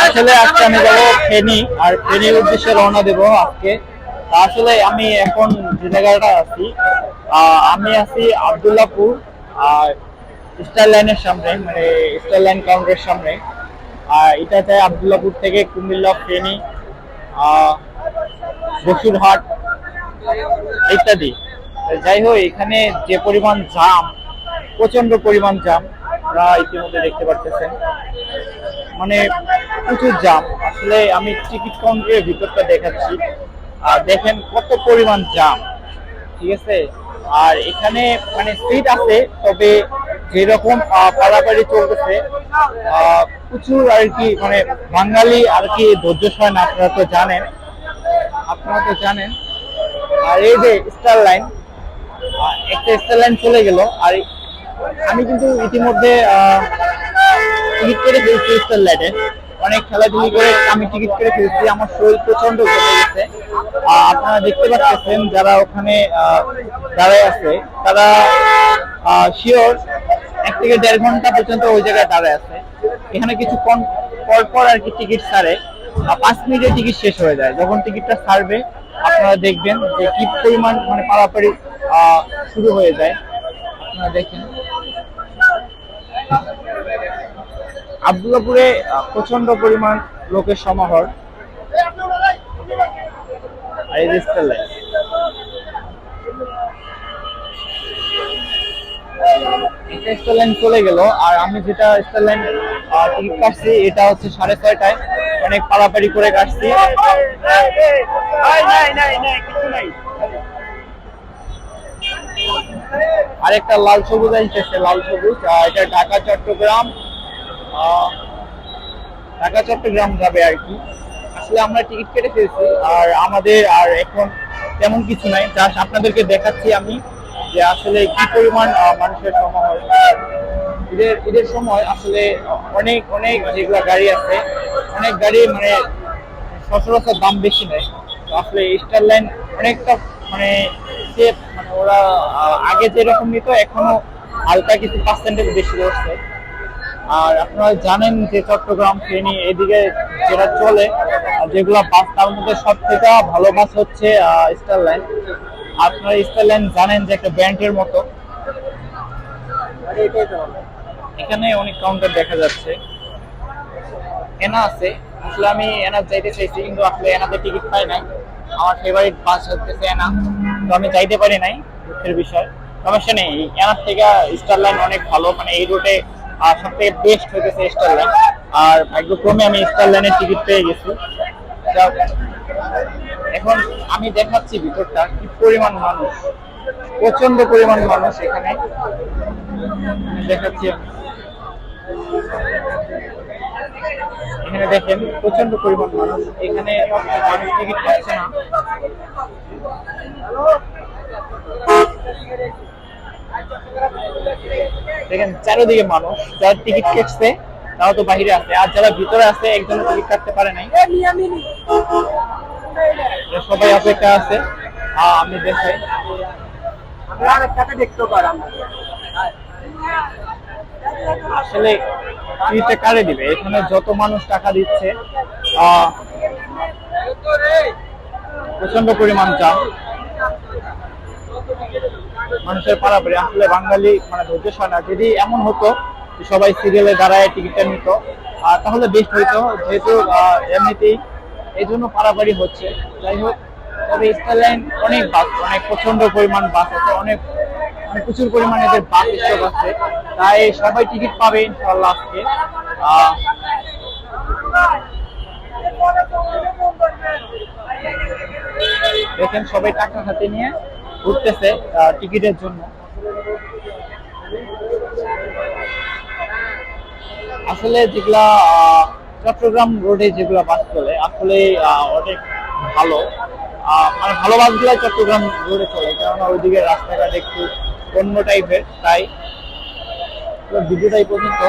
আসলে আজকে আমি যাবো ফেনী, আর ফেনীর উদ্দেশ্যে রওনা দেবো আজকে। আসলে আমি এখন যে জায়গাটা আছি, আমি আছি আব্দুল্লাহপুর আর স্টার লাইনের সামনে, মানে স্টার লাইন কাউন্টারের সামনে। আর এটা চাই আব্দুল্লাহপুর থেকে কুমিল্লা, ফেনী, বসুরহাট ইত্যাদি। যাই হোক, এখানে যে পরিমাণ জাম, প্রচন্ড পরিমাণ জাম আপনারা ইতিমধ্যে দেখতে পাচ্ছেন, মানে প্রচুর জাম। আসলে আমি টিকিট কাউন্টারের ভিতরটা দেখাচ্ছি, আর দেখেন কত পরিমাণ জাম, ঠিক আছে। আর এখানে মানে সিট আছে, তবে যেরকম পারাপারি চলতেছে প্রচুর আর কি, মানে বাঙালি আর কি ধৈর্য সয় না, আপনারা তো জানেন। আর এই যে স্টার লাইন, একটা স্টার লাইন চলে গেল। আর আমি কিন্তু ইতিমধ্যে টিকিট কেটে ফেলছি স্টার লাইনে, অনেক খেলাধুলি করে আমি টিকিট কেটে ফেলছি। আমার শরীর প্রচন্ড ঘটে গেছে। আপনারা দেখতে পাচ্ছেন যারা ওখানে দাঁড়ায় আছে, তারা শিওর 1 থেকে 1.5 ঘন্টা পর্যন্ত ওই জায়গায় দাঁড়ায় আছে। এখানে কিছু পর পর আর কি টিকিট ছাড়ে, 5 মিনিটে টিকিট শেষ হয়ে যায়। যখন টিকিটটা ছাড়বে আপনারা দেখবেন যে কি পরিমাণ মানে পারাপারি শুরু হয়ে যায়। আপনারা দেখেন আব্দুল্লাহপুরে প্রচন্ড পরিমাণ লোকের সমাহার। আর এই যে স্টার লাইন, একটা স্টার লাইন চলে গেল। আর আমি যেটা স্টার লাইন টিকিট কাটছি, এটা হচ্ছে 6:30টায়, অনেক পারাপারি করে কাটছি। আরেকটা লাল সবুজ আসছে, লাল সবুজ, এটা ঢাকা চট্টগ্রাম যাবে আর কি। আসলে আমরা টিকিট কেটে ফেলছি, আর আমাদের আর এখন তেমন কিছু নাই, জাস্ট আপনাদেরকে দেখাচ্ছি আমি যে আসলে কি পরিমাণ মানুষের সমাহার। ঈদের সময় আসলে অনেক অনেক যেগুলো গাড়ি আছে, অনেক গাড়ি মানে সচরাচর দাম বেশি নেয়। তো আসলে স্টার লাইন অনেকটা মানে সেফ, মানে ওরা আগে যেরকম নিত এখনো হালকা কিছু পার্সেন্টেজ বেশি করছে। আর আপনারা জানেন যে চট্টগ্রাম, ফেনী এদিকে যেটা চলে, যেগুলো বাস, তার মধ্যে সব থেকে ভালো বাস হচ্ছে স্টার লাইন। আপনারা স্টার লাইন জানেন যে একটা ব্যাংকের মতো। এখানে অনেক কাউন্টার দেখা যাচ্ছে, এনা আছে। আসলে আমি এনার যাইতে চাইছি, কিন্তু আসলে এনাতে টিকিট পাই নাই। আমার ফেভারিট বাস হচ্ছে এনা, তো আমি যাইতে পারি নাই, দুঃখের বিষয়। সমস্যা নেই, এনার থেকে স্টার লাইন অনেক ভালো, মানে এই রুটে সব থেকে বেস্ট হইতেছে স্টার লাইন। আর ভাগ্যক্রমে আমি স্টার লাইনের টিকিট পেয়ে গেছি। এখন আমি দেখাচ্ছি ভিতরটা, কি পরিমাণ মানুষ, প্রচন্ড পরিমাণ মানুষ এখানে দেখাচ্ছি আমি। এখানে দেখেন প্রচন্ড পরিমাণ মানুষ, এখানে মানুষ টিকিট পাচ্ছে না। দেখেন চারিদিকে মানুষ, যারা টিকিট কেটছে তারা তো বাহিরে আছে, আর যারা ভিতরে আছে একজন টিকিট কাটতে পারে নাই, সবাই অপেক্ষা আছে। আমি দেখাই, আসলে টিকিটটা কারে দিবে? এখানে যত মানুষ টাকা দিচ্ছে, প্রচন্ড পরিমাণ চাপ, মানুষের পারাপারি। আসলে বাঙালি মানে ধৈর্য সয় না। যদি এমন হতো যে সবাই সিরিয়ালে দাঁড়ায় টিকিটটা নিত, তাহলে বেস্ট হইতো, যেহেতু এমনিতেই এই জন্য পারাপারি হচ্ছে। যাই হোক, তবে স্টার লাইন অনেক বাস, অনেক প্রচন্ড পরিমাণ বাস আছে, অনেক মানে প্রচুর পরিমাণে এদের বাস স্টক আছে, তাই সবাই টিকিট পাবে ইনশাআল্লাহ আজকে। দেখেন সবাই টাকা হাতে নিয়ে ঘুরতেছে টিকিটের জন্য। আসলে যেগুলা চট্টগ্রাম রোডে যেগুলা বাস চলে, আসলে অনেক ভালো, মানে ভালো বাসগুলো চট্টগ্রাম রোডে চলে, কেননা ওইদিকে রাস্তাঘাট একটু অন্য টাইপের। তাই ভিডিওটাই পর্যন্ত।